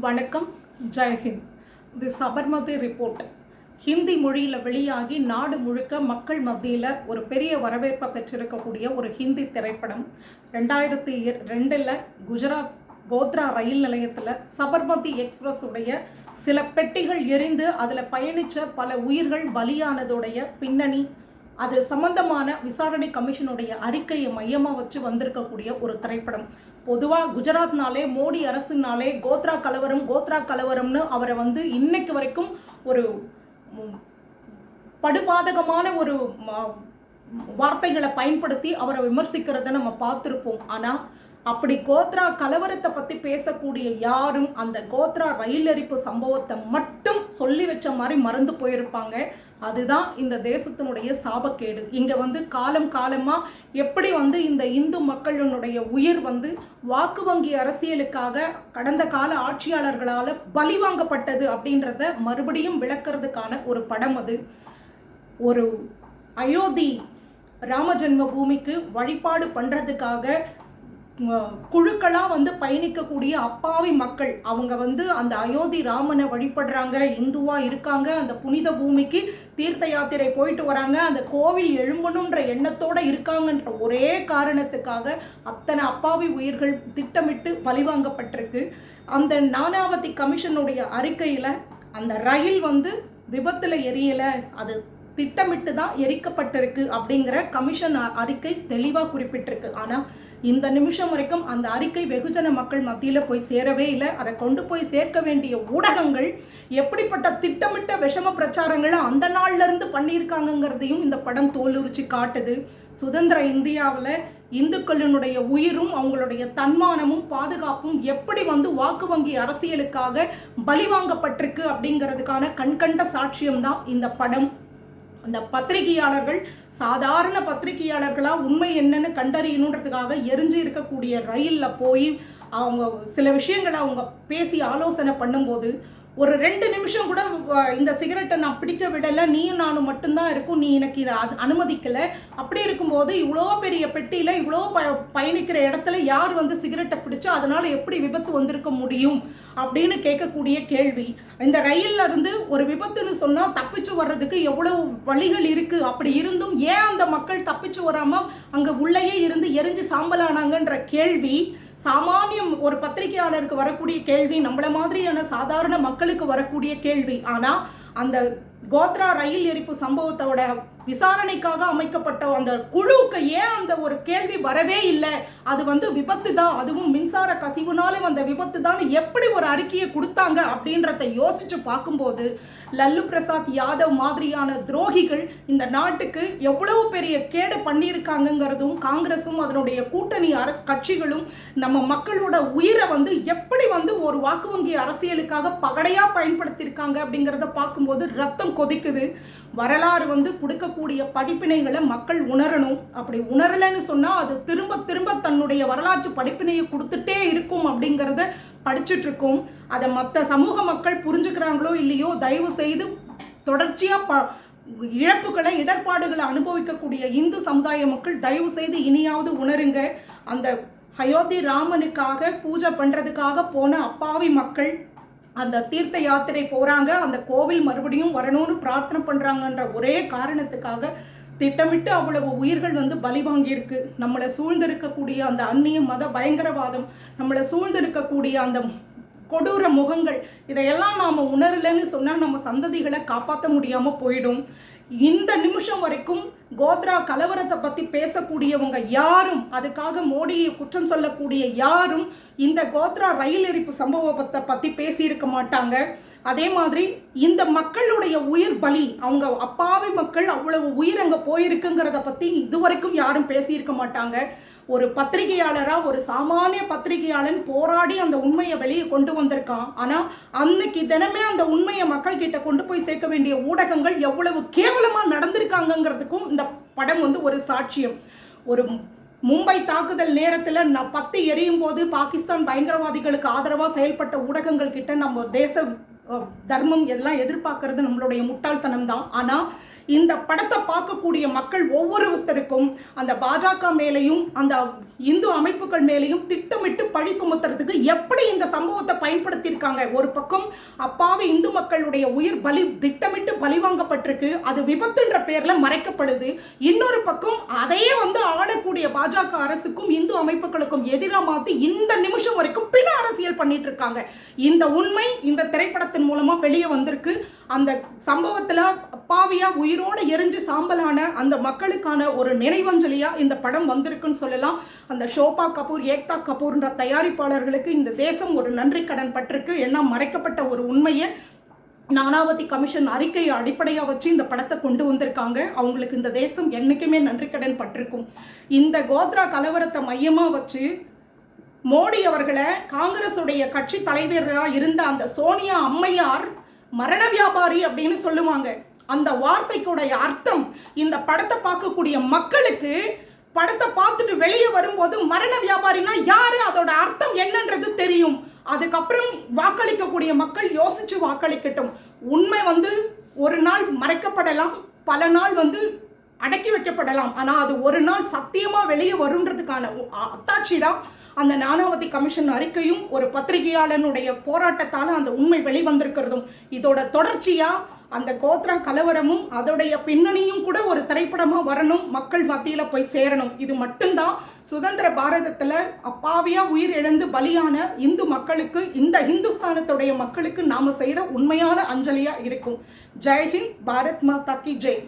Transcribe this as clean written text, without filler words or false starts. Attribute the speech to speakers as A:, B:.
A: வணக்கம். ஜெய்ஹிந்த். தி சபர்மதி ரிப்போர்ட் ஹிந்தி மொழியில் வெளியாகி நாடு முழுக்க மக்கள் மத்தியில் ஒரு பெரிய வரவேற்பை பெற்றிருக்கக்கூடிய ஒரு ஹிந்தி திரைப்படம். 2002 குஜராத் கோத்ரா ரயில் நிலையத்தில் சபர்மதி எக்ஸ்பிரஸ் உடைய சில பெட்டிகள் எரிந்து அதில் பயணித்த பல உயிர்கள் பலியானதுடைய பின்னணி, அது சம்பந்தமான விசாரணை கமிஷனுடைய அறிக்கையை மையமாக வச்சு வந்திருக்கக்கூடிய ஒரு திரைப்படம். பொதுவாக குஜராத்னாலே, மோடி அரசுனாலே கோத்ரா கலவரம்னு அவரை இன்னைக்கு வரைக்கும் ஒரு படுபாதகமான ஒரு வார்த்தைகளை பயன்படுத்தி அவரை விமர்சிக்கிறத நம்ம பார்த்துருப்போம். ஆனால் அப்படி கோத்ரா கலவரத்தை பற்றி பேசக்கூடிய யாரும் அந்த கோத்ரா ரயில் எரிப்பு சம்பவத்தை மட்டும் சொல்லி வச்ச மாதிரி மறந்து போயிருப்பாங்க. அதுதான் இந்த தேசத்தினுடைய சாபக்கேடு. இங்கே காலம் காலமாக எப்படி இந்த இந்து மக்களினுடைய உயிர் வாக்கு வங்கி அரசியலுக்காக கடந்த கால ஆட்சியாளர்களால் பலி வாங்கப்பட்டது அப்படின்றத மறுபடியும் விளக்கிறதுக்கான ஒரு படம். அது ஒரு அயோத்தி ராமஜென்ம பூமிக்கு வழிபாடு பண்ணுறதுக்காக குழுக்களாக பயணிக்கக்கூடிய அப்பாவி மக்கள், அவங்க அந்த அயோத்தி ராமனை வழிபடுறாங்க, இந்துவாக இருக்காங்க, அந்த புனித பூமிக்கு தீர்த்த யாத்திரை போயிட்டு வராங்க, அந்த கோவில் எழும்பணுன்ற எண்ணத்தோடு இருக்காங்கன்ற ஒரே காரணத்துக்காக அத்தனை அப்பாவி உயிர்கள் திட்டமிட்டு பழிவாங்கப்பட்டிருக்கு. அந்த நானாவதி கமிஷனுடைய அறிக்கையில் அந்த ரயில் விபத்தில் எரியலை, அது திட்டமிட்டு தான் எரிக்கப்பட்டிருக்கு அப்படிங்கிற கமிஷன் அறிக்கை தெளிவாக குறிப்பிட்டிருக்கு. ஆனால் இந்த நிமிஷம் வரைக்கும் அந்த அறிக்கை வெகுஜன மக்கள் மத்தியில் போய் சேரவே இல்லை. அதை கொண்டு போய் சேர்க்க வேண்டிய ஊடகங்கள் எப்படிப்பட்ட திட்டமிட்ட விஷம பிரச்சாரங்களை அந்த நாள்லேருந்து பண்ணியிருக்காங்கங்கிறதையும் இந்த படம் தோலுரிச்சு காட்டுது. சுதந்திர இந்தியாவில் இந்துக்களினுடைய உயிரும் அவங்களுடைய தன்மானமும் பாதுகாப்பும் எப்படி வாக்கு வங்கி அரசியலுக்காக பலி வாங்கப்பட்டிருக்கு அப்படிங்கிறதுக்கான கண்கண்ட சாட்சியம்தான் இந்த படம். அந்த பத்திரிகையாளர்கள் சாதாரண பத்திரிகையாளர்களாக உண்மை என்னன்னு கண்டறியணுன்றதுக்காக எரிஞ்சு இருக்கக்கூடிய ரயிலில் போய் அவங்க சில விஷயங்களை அவங்க பேசி ஆலோசனை பண்ணும்போது ஒரு 2 நிமிஷம் கூட இந்த சிகரெட்டை நான் பிடிக்க விடலை, நீயும் நானும் மட்டும்தான் இருக்கும், நீ எனக்கு இதை அனுமதிக்கலை, அப்படி இருக்கும்போது இவ்வளோ பெரிய பெட்டியில் இவ்வளோ பயணிக்கிற இடத்துல யார் சிகரெட்டை பிடிச்சா அதனால் எப்படி விபத்து வந்திருக்க முடியும் அப்படின்னு கேட்கக்கூடிய கேள்வி. இந்த ரயில்ல இருந்து ஒரு விபத்துன்னு சொன்னால் தப்பிச்சு வர்றதுக்கு எவ்வளவு வழிகள் இருக்குது, அப்படி இருந்தும் ஏன் அந்த மக்கள் தப்பிச்சு வராமல் அங்கே உள்ளேயே இருந்து எரிஞ்சு சாம்பலானாங்கன்ற கேள்வி சாமானியம் ஒரு பத்திரிகையாளருக்கு வரக்கூடிய கேள்வி, நம்மள மாதிரியான சாதாரண மக்களுக்கு வரக்கூடிய கேள்வி. ஆனால் அந்த கோத்ரா ரயில் எரிப்பு சம்பவத்தோட விசாரணைக்காக அமைக்கப்பட்ட அந்த குழுவுக்கு ஏன் அந்த ஒரு கேள்வி வரவே இல்லை? அது விபத்து தான், அதுவும் மின்சார கசிவுனாலே வந்த விபத்து தான், எப்படி ஒரு அறிக்கையை கொடுத்தாங்க அப்படின்றத யோசிச்சு பார்க்கும்போது லல்லு பிரசாத் யாதவ் மாதிரியான துரோகிகள் இந்த நாட்டுக்கு எவ்வளவு பெரிய கேடு பண்ணியிருக்காங்கிறதும், காங்கிரஸும் அதனுடைய கூட்டணி கட்சிகளும் நம்ம மக்களோட உயிரை எப்படி ஒரு வாக்கு வங்கி அரசியலுக்காக பகடையாக பயன்படுத்தியிருக்காங்க அப்படிங்கிறத பார்க்கும்போது ரத்தம் கொதிக்குது. வரலாறு கொடுக்கக்கூடிய படிப்பினைகளை மக்கள் உணரணும். அப்படி உணரலைன்னு சொன்னால் அது திரும்ப திரும்ப தன்னுடைய வரலாற்று படிப்பினையை கொடுத்துட்டே இருக்கும் அப்படிங்கிறத படிச்சுட்டு இருக்கோம். அதை மற்ற சமூக மக்கள் புரிஞ்சுக்கிறாங்களோ இல்லையோ, தயவு செய்து தொடர்ச்சியாக இழப்புகளை இடர்பாடுகளை அனுபவிக்கக்கூடிய இந்து சமுதாய மக்கள் தயவு செய்து இனியாவது உணருங்க. அந்த அயோத்தி ராமனுக்காக பூஜை பண்ணுறதுக்காக போன அப்பாவி மக்கள் அந்த தீர்த்த யாத்திரை போகிறாங்க, அந்த கோவில் மறுபடியும் வரணும்னு பிரார்த்தனை பண்ணுறாங்கன்ற ஒரே காரணத்துக்காக திட்டமிட்டு அவ்வளவு உயிர்கள் பலி வாங்கியிருக்கு. நம்மளை சூழ்ந்திருக்கக்கூடிய அந்த அந்நிய மத பயங்கரவாதம், நம்மளை சூழ்ந்திருக்கக்கூடிய அந்த கொடூர முகங்கள், இதையெல்லாம் நாம் உணரலைன்னு சொன்னால் நம்ம சந்ததிகளை காப்பாற்ற முடியாமல் போயிடும். இந்த நிமிஷம் வரைக்கும் கோத்ரா கலவரத்தை பற்றி பேசக்கூடியவங்க யாரும், அதுக்காக மோடியை குற்றம் சொல்லக்கூடிய யாரும் இந்த கோத்ரா ரயில் எரிப்பு சம்பவத்தை பற்றி பேசியிருக்க மாட்டாங்க. அதே மாதிரி இந்த மக்களுடைய உயிர் பலி, அவங்க அப்பாவி மக்கள் அவ்வளவு உயிர் அங்கே போயிருக்குங்கிறத பற்றி இதுவரைக்கும் யாரும் பேசியிருக்க மாட்டாங்க. ஒரு பத்திரிகையாளராக ஒரு சாமானிய பத்திரிகையாளன் போராடி அந்த உண்மையை வெளியே கொண்டு வந்திருக்கான். ஆனால் அன்னைக்கு தினமே அந்த உண்மையை மக்கள் கிட்ட கொண்டு போய் சேர்க்க வேண்டிய ஊடகங்கள் எவ்வளவு கேவலமாக நடந்திருக்காங்கிறதுக்கும் இந்த படம் ஒரு சாட்சியம். ஒரு மும்பை தாக்குதல் நேரத்தில் 10 எரியும் போது பாகிஸ்தான் பயங்கரவாதிகளுக்கு ஆதரவாக செயல்பட்ட ஊடகங்கள் கிட்ட நம்ம தேச தர்மம் எல்லாம் எதிர்பார்க்கறது நம்மளுடைய முட்டாள்தனம் தான். ஆனால் இந்த படத்தை பார்க்கக்கூடிய மக்கள் ஒவ்வொருத்தருக்கும் அந்த பாஜக மேலேயும் அந்த இந்து அமைப்புகள் மேலேயும் திட்டமிட்டு பழி சுமத்துறதுக்கு எப்படி இந்த சம்பவத்தை பயன்படுத்தியிருக்காங்க. ஒரு பக்கம் அப்பாவி இந்து மக்களுடைய உயிர் திட்டமிட்டு பலி வாங்கப்பட்டிருக்கு, அது விபத்துன்ற பேர்ல மறைக்கப்படுது. இன்னொரு பக்கம் அதையே ஆளக்கூடிய பாஜக அரசுக்கும் இந்து அமைப்புகளுக்கும் எதிராக மாத்தி இந்த நிமிஷம் வரைக்கும் பிற அரசியல் பண்ணிட்டு இருக்காங்க. இந்த உண்மை இந்த திரைப்படத்தின் மூலமா வெளியே வந்திருக்கு. அந்த சம்பவத்துல அப்பாவியா உயிரோட எரிஞ்சு சாம்பலான அந்த மக்களுக்கான ஒரு நினைவஞ்சலியா இந்த படம் வந்திருக்குன்னு சொல்லலாம். அந்த ஷோபா கபூர், ஏக்தா கபூர்ன்ற தயாரிப்பாளர்களுக்கு இந்த தேசம் ஒரு நன்றி கடன் பட்டிருக்கு. ஏன்னா மறைக்கப்பட்ட ஒரு உண்மையை நானாவதி கமிஷன் அறிக்கையை அடிப்படையாக வச்சு இந்த படத்தை கொண்டு வந்திருக்காங்க. அவங்களுக்கு இந்த தேசம் என்னைக்குமே நன்றி கடன் பட்டிருக்கும். இந்த கோத்ரா கலவரத்தை மையமாக வச்சு மோடி அவர்களை காங்கிரஸுடைய கட்சி தலைவராக இருந்த அந்த சோனியா அம்மையார் மரண வியாபாரி அப்படின்னு சொல்லுவாங்க. அந்த வார்த்தைக்குடைய அர்த்தம் இந்த படத்தை பார்க்கக்கூடிய மக்களுக்கு படத்தை பார்த்துட்டு வெளியே வரும்போது மரண வியாபாரினா யாரு, அதோட அர்த்தம் என்னன்றது தெரியும். அதுக்கப்புறம் வாக்களிக்கக்கூடிய மக்கள் யோசிச்சு வாக்களிக்கட்டும். உண்மை ஒரு நாள் மறைக்கப்படலாம், பல நாள் அடக்கி வைக்கப்படலாம். ஆனால் அது ஒரு நாள் சத்தியமாக வெளியே வருன்றதுக்கான அத்தாட்சி தான் அந்த நானாவதி கமிஷன் அறிக்கையும் ஒரு பத்திரிகையாளனுடைய போராட்டத்தால் அந்த உண்மை வெளிவந்திருக்கிறதும். இதோட தொடர்ச்சியாக அந்த கோத்ரா கலவரமும் அதோடைய பின்னணியும் கூட ஒரு திரைப்படமாக வரணும், மக்கள் மத்தியில் போய் சேரணும். இது மட்டும்தான் சுதந்திர பாரதத்தில் அப்பாவியாக உயிர் இழந்து பலியான இந்து மக்களுக்கு, இந்த இந்துஸ்தானத்துடைய மக்களுக்கு நாம் செய்கிற உண்மையான அஞ்சலியாக இருக்கும். ஜெய்ஹிந்த், பாரத் மாதா கி ஜெய்.